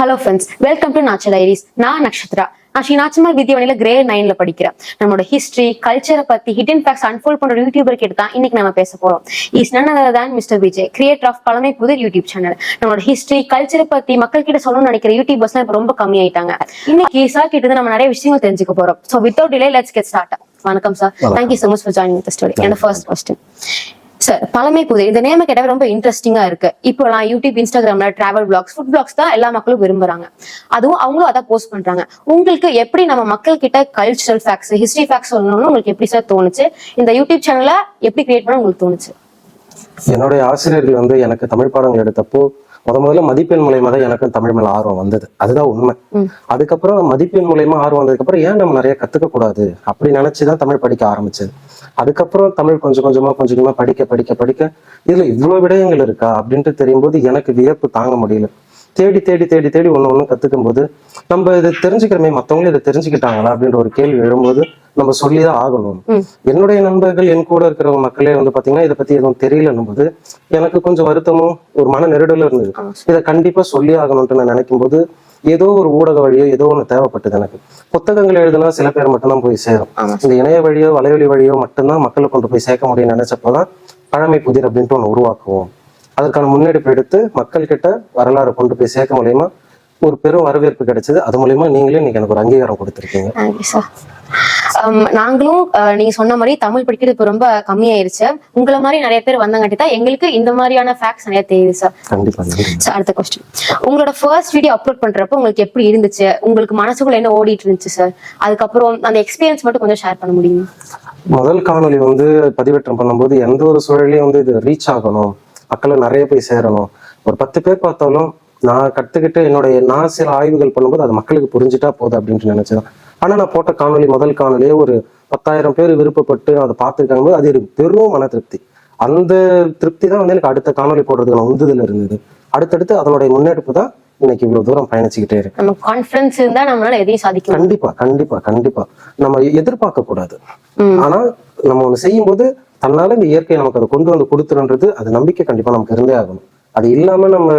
Hello friends, welcome to Nachal diaries. நான் நக்ஷத்ரா. நான் Sri நாச்சிமால் வித்யாவனில great 9ல படிக்கிறேன். நம்மளோட ஹிஸ்டரி, கல்ச்சரை பத்தி ஹிடன் ஃபேக்ட்ஸ் அன்ஃபோல்ட் பண்ற யூடியூபர் கிட்ட தான் இன்னைக்கு நம்ம பேச போறோம். Is none other than mister Vijay, creator of Pazhamai Puthir YouTube channel. நம்மளோட ஹிஸ்டரி, கல்ச்சரை பத்தி மக்கள் கிட்ட சொல்லணும்னு நினைக்கிற யூடியூபர்ஸ் இப்ப ரொம்ப கம்மி ஆயிட்டாங்க. இன்னைக்கு சார் கிட்ட நம்ம நிறைய விஷயங்கள் தெரிஞ்சுக்க போறோம். So without delay let's get start. வணக்கம் sir. Thank you so much for joining the story. And the first question. Sir, பழமை புதிர் இந்த நேம கேட்டாவே ரொம்ப இன்ட்ரெஸ்டிங்கா இருக்கு. இப்போலாம் யூடியூப், இன்ஸ்டாகிராம்ல டிராவல் பிளாக்ஸ், ஃபுட் பிளாக்ஸ் தான் எல்லா மக்களும் விரும்புறாங்க. அதுவும் அவங்களும் அதான் போஸ்ட் பண்றாங்க. உங்களுக்கு எப்படி நம்ம மக்கள் கிட்ட கல்ச்சரல் ஃபேக்ட்ஸ், ஹிஸ்டரி ஃபேக்ட்ஸ் சொல்லணும்னு உங்களுக்கு எப்படி சார் தோணுச்சு? இந்த யூடியூப் சேனலை எப்படி கிரியேட் பண்ண உங்களுக்கு தோணுச்சு? என்னுடைய ஆசிரியர்கள் எனக்கு தமிழ் பாடங்கள் எடுத்தப்போ முதல்ல மதிப்பெண் மூலயமா தான் எனக்கும் தமிழ் மேல ஆர்வம் வந்தது. அதுதான் உண்மை. அதுக்கப்புறம் மதிப்பெண் மூலயமா ஆர்வம் வந்ததுக்கு அப்புறம் ஏன் நம்ம நிறைய கத்துக்க கூடாது அப்படி நினைச்சுதான் தமிழ் படிக்க ஆரம்பிச்சது. அதுக்கப்புறம் தமிழ் கொஞ்சம் கொஞ்சமா படிக்க படிக்க படிக்க இதுல இவ்வளவு விடயங்கள் இருக்கா அப்படின்ட்டு தெரியும் போது எனக்கு வியப்பு தாங்க முடியல. தேடி தேடி தேடி தேடி ஒண்ணு கத்துக்கும் போது நம்ம இதை தெரிஞ்சுக்கிறோமே, மத்தவங்களும் இதை தெரிஞ்சுக்கிட்டாங்களா அப்படின்ற ஒரு கேள்வி எழும்போது நம்ம சொல்லிதான் ஆகணும். என்னுடைய நண்பர்கள், என் கூட இருக்கிற மக்களே பாத்தீங்கன்னா இதை பத்தி எதுவும் தெரியலன்னும் போது எனக்கு கொஞ்சம் வருத்தமும் ஒரு மன நெருடலும் இருந்தது. இதை கண்டிப்பா சொல்லி ஆகணும்ட்டு நான் நினைக்கும் போது ஏதோ ஒரு ஊடக வழியோ ஏதோ ஒண்ணு தேவைப்பட்டது. எனக்கு புத்தகங்கள் எழுதுனா சில பேர் மட்டும்தான் போய் சேரும். இந்த இணைய வழியோ வலைவழி வழியோ மட்டும்தான் மக்களை கொண்டு போய் சேர்க்க முடியும்னு நினைச்சப்போதான் பழமை புதிர் அப்படின்ட்டு ஒண்ணு உருவாக்குவோம். அதற்கான முன்னெடுப்பு எடுத்து மக்கள் கிட்ட வரலாறு கொண்டு போய் சேர்க்க மூலியமா ஒரு பெரும் வரவேற்பு கிடைச்சது. அது மூலியமா நீங்களே இன்னைக்கு எனக்கு ஒரு அங்கீகாரம் கொடுத்துருக்கீங்க. நாங்களும் நீங்க சொன்ன மாதிரி தமிழ் படிக்கிறது இப்ப ரொம்ப கம்மியாயிருச்சு. உங்களை மாதிரி நிறைய பேர் வந்தங்காட்டி தான் எங்களுக்கு இந்த மாதிரியான ஃபேக்ட்ஸ் நிறைய தெரியுது சார். கண்டிப்பா. அடுத்த கொஸ்டின், உங்களோட ஃபர்ஸ்ட் வீடியோ அப்லோட் பண்றப்ப உங்களுக்கு எப்படி இருந்துச்சு? உங்களுக்கு மனசுக்குள்ள என்ன ஓடிட்டு இருந்துச்சு சார்? அதுக்கப்புறம் அந்த எக்ஸ்பீரியன்ஸ் மட்டும் கொஞ்சம் ஷேர் பண்ண முடியுமா? முதல் காணொலி பதிவேற்றம் பண்ணும்போது எந்த ஒரு சூழலையும் இது ரீச் ஆகணும், மக்களை நிறைய போய் சேரணும், ஒரு 10 பேர் பார்த்தாலும் நான் கத்துக்கிட்டு நான் சில ஆய்வுகள் பண்ணும்போது அது மக்களுக்கு புரிஞ்சுட்டா போதும் அப்படின்ட்டு நினைச்சதான். ஆனா நான் போட்ட முதல் காணொலியே ஒரு 10,000 பேர் விருப்பப்பட்டு அதை பார்த்துருக்காங்க போது அது எனக்கு பெரும் மன திருப்தி. அந்த திருப்தி தான் எனக்கு அடுத்த காணொலி போடுறதுக்கான உந்துதல் இருந்தது. அடுத்தடுத்து அதனுடைய முன்னெடுப்பு தான் இன்னைக்கு இவ்வளவு தூரம் பயணிச்சுக்கிட்டே இருக்கு. நம்ம கான்ஃபிடன்ஸ் இருந்தா நம்மளால எதையும் சாதிக்கும். கண்டிப்பா கண்டிப்பா கண்டிப்பா. நம்ம எதிர்பார்க்க கூடாது. ஆனா நம்ம ஒண்ணு செய்யும் போது தன்னால இந்த இயற்கை நமக்கு அதை கொண்டு வந்து கொடுத்துருன்றது அது நம்பிக்கை கண்டிப்பா நமக்கு இருந்தே ஆகணும். அது இல்லாம நம்ம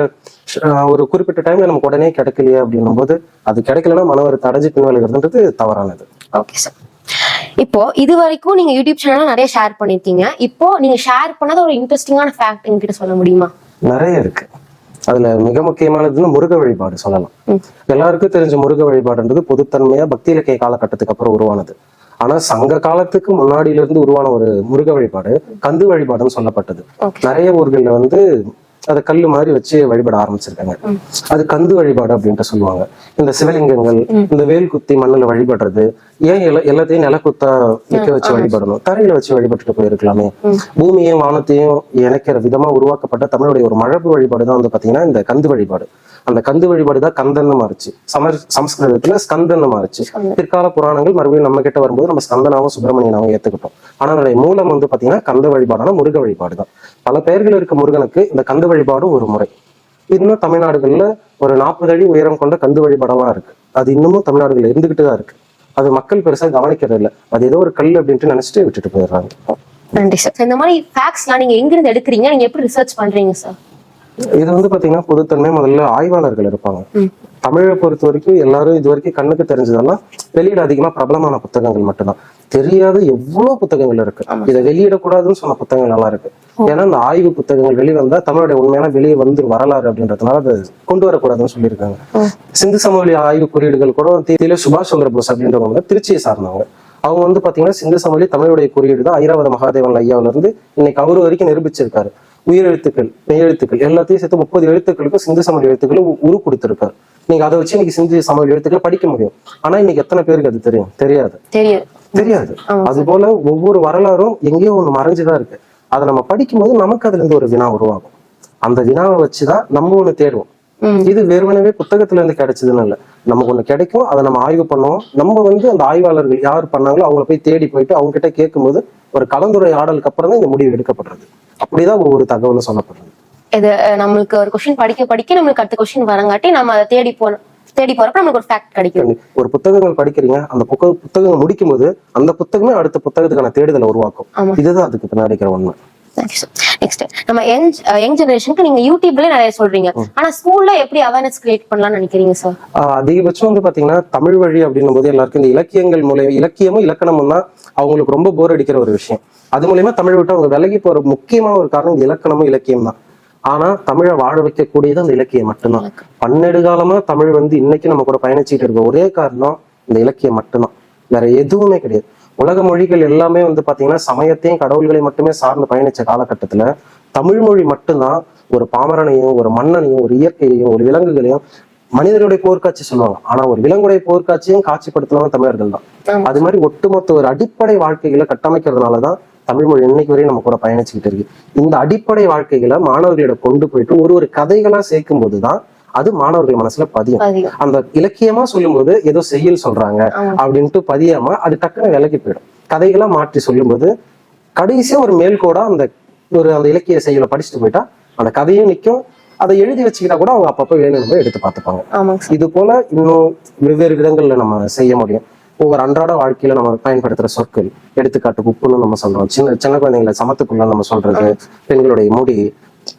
ஒரு குறிப்பிட்ட டைம்ல நமக்கு உடனே கிடைக்கலையே அப்படின்னும் போது அது கிடைக்கலன்னா மன ஒரு தடைஞ்சு பின்வழிகிறதுன்றது தவறானது. Okay sir. இப்போ இது வரைக்கும் நீங்க யூடியூப் சேனல் நிறைய ஷேர் பண்ணிருக்கீங்க. இப்போ நீங்க ஷேர் பண்ணது ஒரு இன்ட்ரெஸ்டிங்கான ஃபேக்ட் என்கிட்ட சொல்ல முடியுமா? நிறைய இருக்கு. அதுல மிக முக்கியமானதுன்னு முருக வழிபாடு சொல்லலாம். எல்லாருக்கும் தெரிஞ்ச முருக வழிபாடுன்றது பொதுத்தன்மையா பக்தி இலக்கிய காலகட்டத்துக்கு அப்புறம் உருவானது. ஆனா சங்க காலத்துக்கு முன்னாடியில இருந்து உருவான ஒரு முருக வழிபாடு கந்து வழிபாடுன்னு சொல்லப்பட்டது. நிறைய ஊர்கள்ல அதை கல்லு மாதிரி வச்சு வழிபட ஆரம்பிச்சிருக்காங்க. அது கந்து வழிபாடு அப்படின்ட்டு சொல்லுவாங்க. இந்த சிவலிங்கங்கள், இந்த வேல் குத்தி மண்ணுல வழிபடுறது, ஏன் எல்லாத்தையும் நிலக்குத்தா நிக்க வச்சு வழிபடணும், தரையில வச்சு வழிபட்டுட்டு போயிருக்கலாமே. பூமியையும் வானத்தையும் இணைக்கிற விதமா உருவாக்கப்பட்ட தமிழுடைய ஒரு மரபு வழிபாடுதான் பாத்தீங்கன்னா இந்த கந்து வழிபாடு. அந்த கந்து வழிபாடுதான் கந்தன்னு மாறுச்சு. சமஸ்கிருதத்துல ஸ்கந்தன்னு மாறுச்சு. பிற்கால புராணங்கள் மறுபடியும் நம்ம கிட்ட வரும்போது நம்ம ஸ்கந்தனாவும் சுப்பிரமணியனாவும் ஏத்துக்கிட்டோம். ஆனா அதனுடைய மூலம் பாத்தீங்கன்னா கந்த வழிபாடான முருக வழிபாடுதான். பல பெயர்கள் இருக்க முருகனுக்கு இந்த கந்து வழிபாடும் ஒரு முறை. இன்னும் தமிழ்நாடுகள்ல ஒரு 40 அடி உயரம் கொண்ட கந்து வழிபாடெல்லாம் இருக்கு. அது இன்னமும் தமிழ்நாடுகள்ல இருந்துகிட்டு தான் இருக்கு. அது மக்கள் பெருசா கவனிக்கிறது இல்லை. அது ஏதோ ஒரு கல் அப்படின்ட்டு நினைச்சிட்டு விட்டுட்டு போயிடுறாங்க. நன்றி சார். இந்த மாதிரி ஃபேக்ட்ஸ்லாம் நீங்க எங்க இருந்து எடுக்கிறீங்க? நீங்க எப்படி ரிசர்ச் பண்றீங்க சார்? இது பாத்தீங்கன்னா பொதுத்தன்மை முதல்ல ஆய்வாளர்கள் இருப்பாங்க. தமிழை பொறுத்த வரைக்கும் எல்லாரும் இது வரைக்கும் கண்ணுக்கு தெரிஞ்சதெல்லாம் வெளியில அதிகமா பிரபலமான புத்தகங்கள் மட்டும்தான். தெரியாத எவ்வளவு புத்தகங்கள் இருக்கு. இதை வெளியிடக்கூடாதுன்னு சொன்ன புத்தகங்கள் எல்லாம் இருக்கு. ஏன்னா இந்த ஆய்வு புத்தகங்கள் வெளிவந்தா தமிழுடைய உண்மையான வெளியே வரலாறு அப்படின்றதுனால அதை கொண்டு வரக்கூடாதுன்னு சொல்லியிருக்காங்க. சிந்து சமவெளி ஆய்வு குறியீடுகள் கூட தீல சுபாஷ் சந்திர போஸ் அப்படின்றவங்க திருச்சியை சார்ந்தவங்க. அவங்க பாத்தீங்கன்னா சிந்து சமவெளி தமிழுடைய குறியீடு தான் ஐராவத மகாதேவன் ஐயாவில இருந்து இன்னைக்கு அவரு வரைக்கும் நிரூபிச்சிருக்காரு. உயிரெழுத்துக்கள், மெய்யெழுத்துக்கள் எல்லாத்தையும் சேர்த்து 30 எழுத்துக்களுக்கும் சிந்து சமவெளி எழுத்துக்களும் உரு கொடுத்திருக்காரு. நீங்க அதை வச்சு இன்னைக்கு சிந்து சமவெளி எழுத்துக்களை படிக்க முடியும். ஆனா இன்னைக்கு எத்தனை பேருக்கு அது தெரியும்? தெரியாது. அது போல ஒவ்வொரு வரலாறும் எங்கேயோ ஒண்ணு மறைஞ்சுதான் இருக்கு. அதை நம்ம படிக்கும்போது நமக்கு அதுல இருந்து ஒரு வினா உருவாகும். அந்த வினாவை வச்சுதான் நம்ம ஒண்ணு தேடுவோம். இது வெறுமனவே புத்தகத்துல இருந்து கிடைச்சதுன்னு இல்ல. நமக்கு ஒண்ணு கிடைக்கும், அதை நம்ம ஆய்வு பண்ணுவோம். நம்ம அந்த ஆய்வாளர்கள் யார் பண்ணாங்களோ அவங்களை போய் தேடி போயிட்டு அவங்க கிட்ட கேட்கும்போது ஒரு கலந்துரையாடலுக்கு அப்புறம் தான் இந்த முடிவு எடுக்கப்படுறது. அப்படிதான் ஒவ்வொரு தகவலும் சொல்லப்படுறது. இது நம்மளுக்கு ஒரு கொஸ்டின் படிக்க நம்மளுக்கு அடுத்த கொஸ்டின் வரங்காட்டி நம்ம அதை தேடி போறப்ப நமக்கு ஒரு ஃபேக்ட் கிடைக்கும். ஒரு புத்தகங்கள் படிக்கிறீங்க, அந்த புத்தகம் முடிக்கும் போது அந்த புத்தகமே அடுத்த புத்தகத்துக்கான தேடுதலை உருவாக்கும். இதுதான் அதுக்கு பின்னாடி இருக்கிற உண்மை. நெக்ஸ்ட் நம்ம யங் ஜெனரேஷனுக்கு நீங்க யூடியூப்ல நிறைய சொல்றீங்க, ஆனா ஸ்கூல்ல எப்படி அவேர்னஸ் கிரியேட் பண்ணலாம்னு நினைக்கிறீங்க சார்? அதிகபட்சம் வந்து பாத்தீங்கன்னா தமிழ் வழி அப்படின்னும் போது எல்லாருக்கும் இந்த இலக்கியங்கள் மூலம் இலக்கியமும் இலக்கணமும் தான் அவங்களுக்கு ரொம்ப போர் அடிக்கிற ஒரு விஷயம். அது மூலியமா தமிழ் விட்டு அவங்க விலகி போற முக்கியமான ஒரு காரணம் இந்த இலக்கணமும் இலக்கியம் தான். ஆனா தமிழை வாழ வைக்கக்கூடியது அந்த இலக்கியம் மட்டும்தான். பன்னெடுகாலமா தமிழ் வந்து இன்னைக்கு நம்ம கூட பயணிச்சுட்டு இருக்க ஒரே காரணம் இந்த இலக்கியம் மட்டும்தான், வேற எதுவுமே கிடையாது. உலக மொழிகள் எல்லாமே வந்து பாத்தீங்கன்னா சமயத்தையும் கடவுள்களையும் மட்டுமே சார்ந்து பயணிச்ச காலகட்டத்துல தமிழ் மொழி மட்டும்தான் ஒரு பாமரனையும் ஒரு மன்னனையும் ஒரு இயற்கையையும் ஒரு விலங்குகளையும், மனிதனுடைய போர்க்காட்சி சொல்லுவாங்க, ஆனா ஒரு விலங்குடைய போர்க்காட்சியும் காட்சிப்படுத்தினவங்க தமிழர்கள் தான். அது மாதிரி ஒட்டுமொத்த ஒரு அடிப்படை வாழ்க்கைகளை கட்டமைக்கிறதுனாலதான் தமிழ் மொழி இன்னைக்கு வரையும் நம்ம கூட பயணிச்சுக்கிட்டு இருக்கு. இந்த அடிப்படை வாழ்க்கைகளை மாணவர்களிடம் கொண்டு போயிட்டு ஒரு கதைகளா சேர்க்கும் போதுதான் அது மாணவர்கள் மனசுல பதியும். அந்த இலக்கியமா சொல்லும் போது ஏதோ செய்யல் சொல்றாங்க அப்படின்ட்டு பதியாம அது டக்குன்னு விலகி போயிடும். கதைகளா மாற்றி சொல்லும் போது கடைசியா ஒரு மேல்கோடா அந்த இலக்கிய செய்யலை படிச்சுட்டு போயிட்டா அந்த கதையும் நிற்கும். அதை எழுதி வச்சுக்கிட்டா கூட அவங்க அப்பப்போ வேணும் எடுத்து பார்த்துப்பாங்க. இது போல இன்னும் வெவ்வேறு விதங்கள்ல நம்ம செய்ய முடியும். ஒவ்வொரு அன்றாட வாழ்க்கையில நம்ம பயன்படுத்துற சொற்கள், எடுத்துக்காட்டு உப்புன்னு நம்ம சொல்றோம், சின்ன குழந்தைங்களை சமத்துக்குள்ள நம்ம சொல்றது, பெண்களுடைய முடி,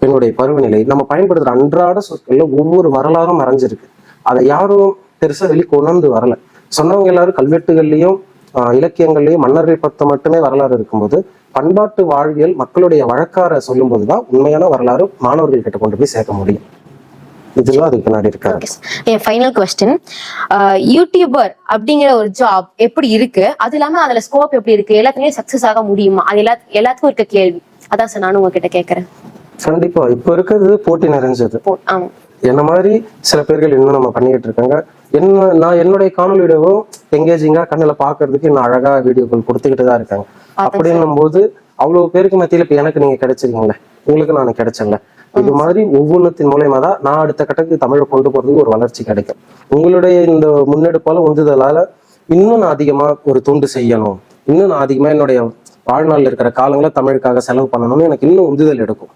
பெண்ணுடைய பருவநிலை, நம்ம பயன்படுத்துற அன்றாட சொற்கள்ல ஒவ்வொரு வரலாறும் மறைஞ்சிருக்கு. அதை யாரும் பெருசா வெளி கொண்டு வரல. சொன்னவங்க எல்லாரும் கல்வெட்டுகள்லயும் இலக்கியங்கள்லயும் மன்னர்கள் பத்த மட்டுமே வரலாறு இருக்கும்போது பண்பாட்டு வாழ்வியல் மக்களுடைய வழக்கார சொல்லும் போதுதான் உண்மையான வரலாறு மாணவர்கள் கிட்ட கொண்டு போய் சேர்க்க முடியும். இதுதான் அதுக்கு பின்னாடி இருக்காங்க. என் ஃபைனல் கொஸ்டின், யூடியூபர் அப்படிங்கிற ஒரு ஜாப் எப்படி இருக்கு, அது இல்லாம அதுல ஸ்கோப் எப்படி இருக்கு, எல்லாத்துலயும் சக்சஸ் ஆக முடியுமா, அது எல்லாத்துக்கும் இருக்க கேள்வி. அதான் சார் நானும் உங்ககிட்ட கேட்கறேன். கண்டிப்பா இப்ப இருக்கிறது போட்டி நிறைஞ்சது. என்ன மாதிரி சில பேர்கள் இன்னும் நம்ம பண்ணிட்டு இருக்காங்க. நான் என்னுடைய காணொலியிடவும் எங்கேஜிங்கா கண்ணுல பாக்குறதுக்கு இன்னும் அழகா வீடியோக்கள் கொடுத்துக்கிட்டு தான் இருக்காங்க. அப்படின்னும் போது அவ்வளவு பேருக்கு மத்தியில இப்ப எனக்கு நீங்க கிடைச்சிருக்கீங்களே, உங்களுக்கு நான் கிடைச்சல. இது மாதிரி ஒவ்வொன்றத்தின் மூலயமா தான் நான் அடுத்த கட்டத்துக்கு தமிழை கொண்டு போறதுக்கு ஒரு வளர்ச்சி கிடைக்கும். உங்களுடைய இந்த முன்னெடுப்பால உந்துதலால இன்னும் நான் அதிகமா ஒரு தொண்டு செய்யணும், இன்னும் நான் அதிகமா என்னுடைய வாழ்நாள் இருக்கிற காலங்களை தமிழுக்காக செலவு பண்ணணும்னு எனக்கு இன்னும் உந்துதல் எடுக்கும்.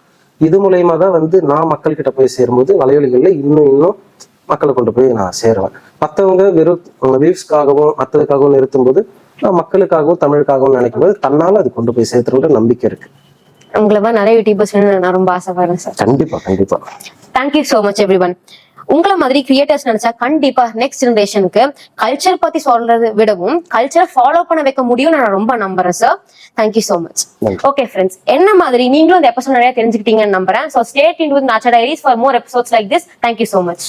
இது மூலயமா தான் நான் மக்கள்கிட்ட போய் சேரும்போது வலைவலிகள்ல இன்னும் மக்களை கொண்டு போய் நான் சேருவேன். மற்றவங்க வெறும் வியூஸ்க்காகவும் மற்றதுக்காகவும் நிறுத்தும் போது நான் மக்களுக்காகவும் தமிழுக்காகவும் நினைக்கும் போது தன்னால அது கொண்டு போய் சேர்த்துற நம்பிக்கை இருக்கு. உங்களை மாதிரி நிறைய யூடியூபர்ஸ் நான் ரொம்ப ஆசைப்படுறேன் சார். கண்டிப்பா கண்டிப்பா. Thank you so much everyone. உங்களை மாதிரி கிரியேட்டர்ஸ் நினைச்சா கண்டிப்பா நெக்ஸ்ட் ஜெனரேஷனுக்கு கல்ச்சர் பத்தி சொல்றதை விடவும் கல்ச்சரை ஃபாலோ பண்ண வைக்க முடியும்னு நான் ரொம்ப நம்புறேன் sir. Thank you so much. Okay friends, என்ன மாதிரி நீங்களும் இந்த எபிசோட் நிறைய தெரிஞ்சுக்கிட்டீங்கன்னு நம்புறேன். So stay tuned with Nacha diaries for more episodes like this. Thank you so much.